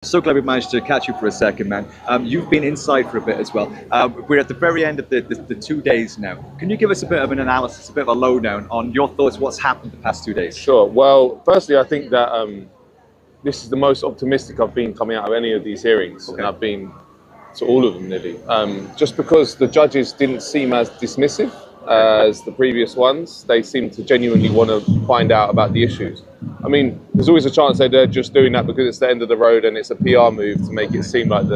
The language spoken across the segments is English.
So glad we managed to catch you for a second, man. You've been inside for a bit as well. We're at the very end of the 2 days now. Can you give us a bit of an analysis, a bit of a lowdown on your thoughts, what's happened the past 2 days? Sure. Well, firstly, I think that this is the most optimistic I've been coming out of any of these hearings, and I've been to all of them nearly. Just because the judges didn't seem as dismissive as the previous ones, they seem to genuinely want to find out about the issues. I mean, there's always a chance that they're just doing that because it's the end of the road and it's a PR move to make it seem like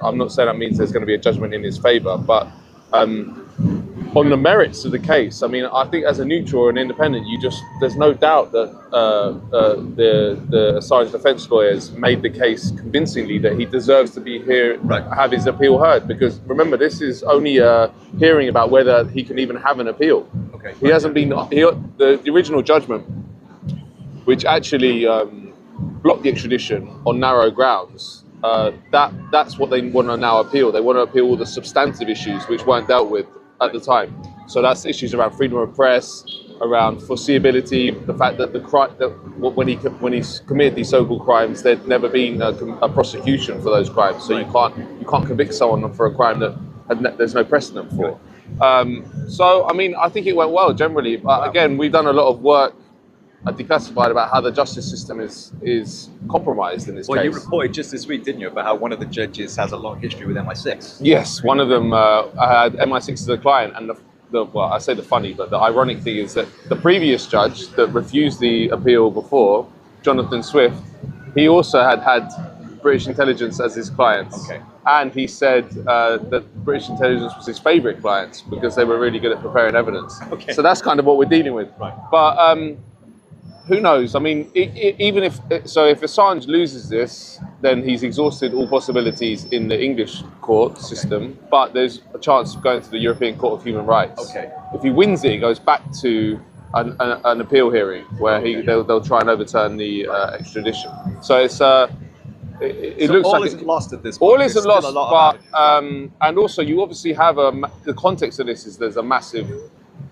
I'm not saying that means there's going to be a judgment in his favour, but on the merits of the case, I mean, I think as a neutral or an independent, there's no doubt that the Assange defence lawyers made the case convincingly that he deserves to be here, have his appeal heard. Because remember, this is only a hearing about whether he can even have an appeal. Okay. He hasn't been. The original judgment, which actually blocked the extradition on narrow grounds, that's what they want to now appeal. They want to appeal all the substantive issues which weren't dealt with at the time. So that's issues around freedom of press, around foreseeability, the fact that when he committed these so-called crimes, there'd never been a prosecution for those crimes. So you can't convict someone for a crime that there's no precedent for. So I mean, I think it went well generally. But again, we've done a lot of work declassified about how the justice system is compromised in this case. Well, you reported just this week, didn't you, about how one of the judges has a long history with MI6? Yes, one of them had MI6 as a client, and well, I say the funny, but the ironic thing is that the previous judge that refused the appeal before, Jonathan Swift, he also had British intelligence as his clients. Okay. And he said that British intelligence was his favourite clients because they were really good at preparing evidence. Okay. So that's kind of what we're dealing with. Right. But who knows? I mean, even if Assange loses this, then he's exhausted all possibilities in the English court system. But there's a chance of going to the European Court of Human Rights. Okay. If he wins it, he goes back to an appeal hearing where they'll try and overturn the extradition. So it's it looks all like isn't lost at this point. All isn't lost, but and also you obviously have the context of this is there's a massive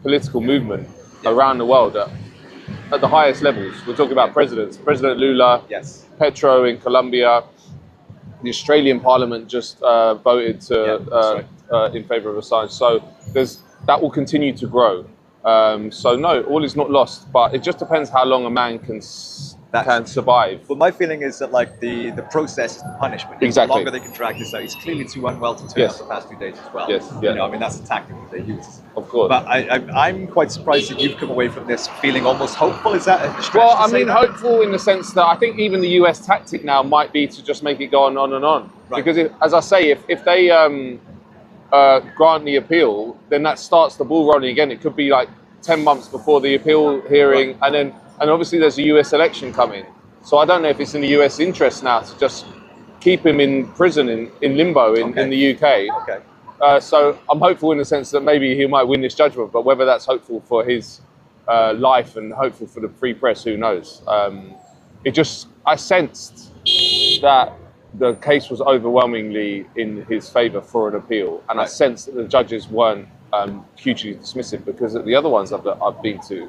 political movement around the world at the highest levels. We're talking about presidents. President Lula, yes. Petro in Colombia. The Australian Parliament just voted in favour of Assange. So that will continue to grow. So no, all is not lost, but it just depends how long a man can survive. But my feeling is that like the process is the punishment. Exactly. The longer they can drag this out, he's clearly too unwell to turn up the past 2 days as well. Yes. Yeah. You know, I mean, that's a tactic that they use. Of course. But I'm quite surprised that you've come away from this feeling almost hopeful. Is that a stretch? Well, I mean, hopeful in the sense that I think even the US tactic now might be to just make it go on and on. Right. Because as I say, if they grant the appeal, then that starts the ball rolling again. It could be like 10 months before the appeal hearing, right. And obviously there's a US election coming. So I don't know if it's in the US interest now to just keep him in prison in limbo in the UK. Okay. So I'm hopeful in the sense that maybe he might win this judgment, but whether that's hopeful for his life and hopeful for the free press, who knows? I sensed that the case was overwhelmingly in his favour for an appeal, and right. I sensed that the judges weren't hugely dismissive, because the other ones I've been to,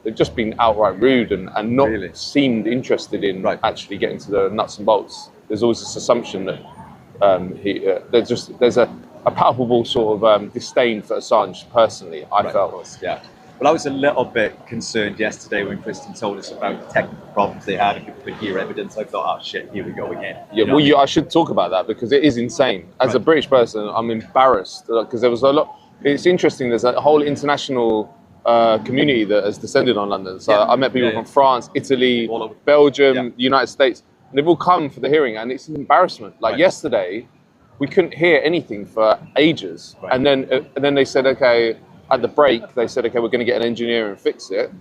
they've just been outright rude and not really seemed interested in actually getting to the nuts and bolts. There's always this assumption that there's a palpable sort of disdain for Assange personally, I felt. Yeah. Well, I was a little bit concerned yesterday when Kristen told us about the technical problems they had and people could hear evidence. I thought, oh shit, here we go again. Yeah, I should talk about that because it is insane. As a British person, I'm embarrassed because there was a lot. It's interesting, there's a whole international community that has descended on London. So I met people from France, Italy, Belgium, the United States, and they've all come for the hearing, and it's an embarrassment. Like yesterday, we couldn't hear anything for ages, and then they said, okay, at the break, they said, okay, we're going to get an engineer and fix it.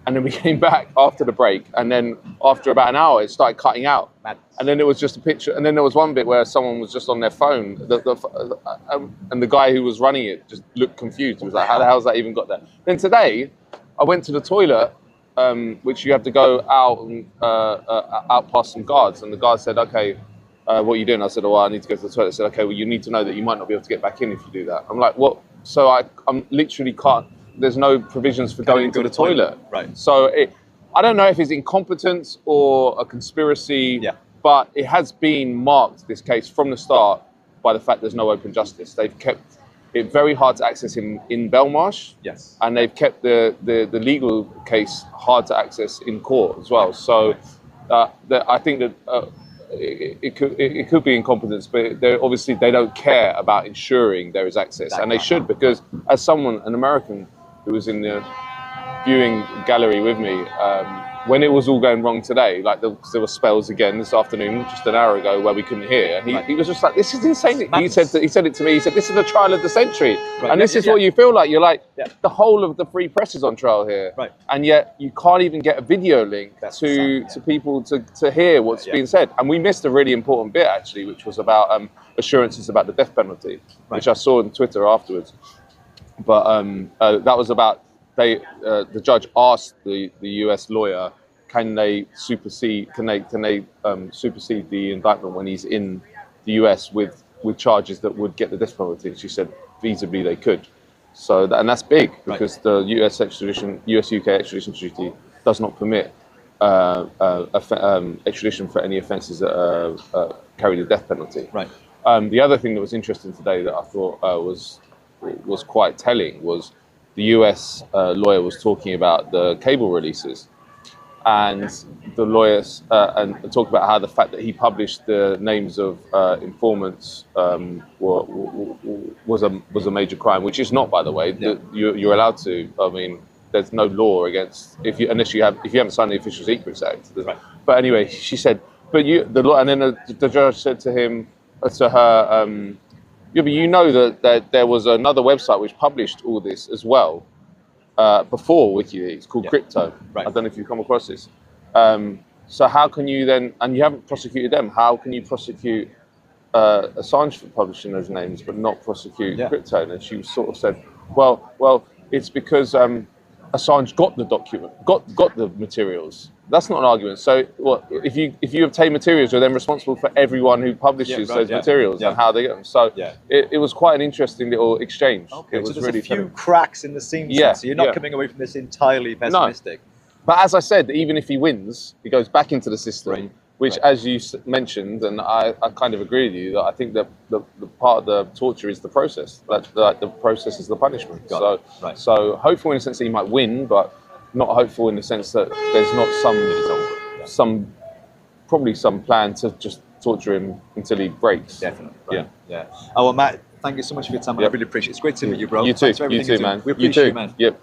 And then we came back after the break, and then after about an hour, it started cutting out. And then it was just a picture, and then there was one bit where someone was just on their phone, and the guy who was running it just looked confused. He was like, how the hell's that even got there? Then today, I went to the toilet, which you have to go out past some guards, and the guard said, okay, what are you doing? I said, oh, well, I need to go to the toilet. He said, okay, well, you need to know that you might not be able to get back in if you do that. I'm like, what? So I'm literally can't. There's no provisions for going to the toilet. Right. So I don't know if it's incompetence or a conspiracy. Yeah. But it has been marked, this case, from the start by the fact there's no open justice. They've kept it very hard to access him in Belmarsh. Yes. And they've kept the legal case hard to access in court as well. So I think that it could be incompetence, but obviously they don't care about ensuring there is access. And they should, because as an American who was in the viewing gallery with me, when it was all going wrong today, like there were spells again this afternoon, just an hour ago, where we couldn't hear, and he was just like, "This is insane." He said it to me. He said, "This is the trial of the century," and this is what you feel like. You're like, the whole of the free press is on trial here, and yet you can't even get a video link to people to hear what's being said. And we missed a really important bit actually, which was about assurances about the death penalty, which I saw on Twitter afterwards. But that was about. The judge asked the US lawyer, can they supersede the indictment when he's in the US with charges that would get the death penalty? And she said feasibly they could. So and that's big, because the US UK extradition treaty does not permit extradition for any offences that carry the death penalty. The other thing that was interesting today that I thought was quite telling was the US lawyer was talking about the cable releases, and the lawyers and talked about how the fact that he published the names of informants was a major crime, which is not, by the way. You're allowed to. I mean, there's no law against if you haven't signed the Official Secrets Act. But anyway, she said, but and then the judge said to her. Yeah, but you know that there was another website which published all this as well before WikiLeaks, called Crypto. I don't know if you've come across this. So how can you then, and you haven't prosecuted them, how can you prosecute Assange for publishing those names but not prosecute Crypto? And she sort of said, well, it's because Assange got the document, got the materials. That's not an argument. So if you obtain materials, you're then responsible for everyone who publishes those materials and how they get them. So it was quite an interesting little exchange. Okay, it was so there's really a few cracks in the seams. So you're not coming away from this entirely pessimistic. No. But as I said, even if he wins, he goes back into the system, which, as you mentioned, and I kind of agree with you, that I think that the part of the torture is the process. That the process is the punishment. So hopeful in the sense that he might win, but not hopeful in the sense that there's not probably some plan to just torture him until he breaks. Definitely. Yeah. Oh, well, Matt, thank you so much for your time. I really appreciate it. It's great to meet you, bro. You too. You too, man. We appreciate you, man. Yep.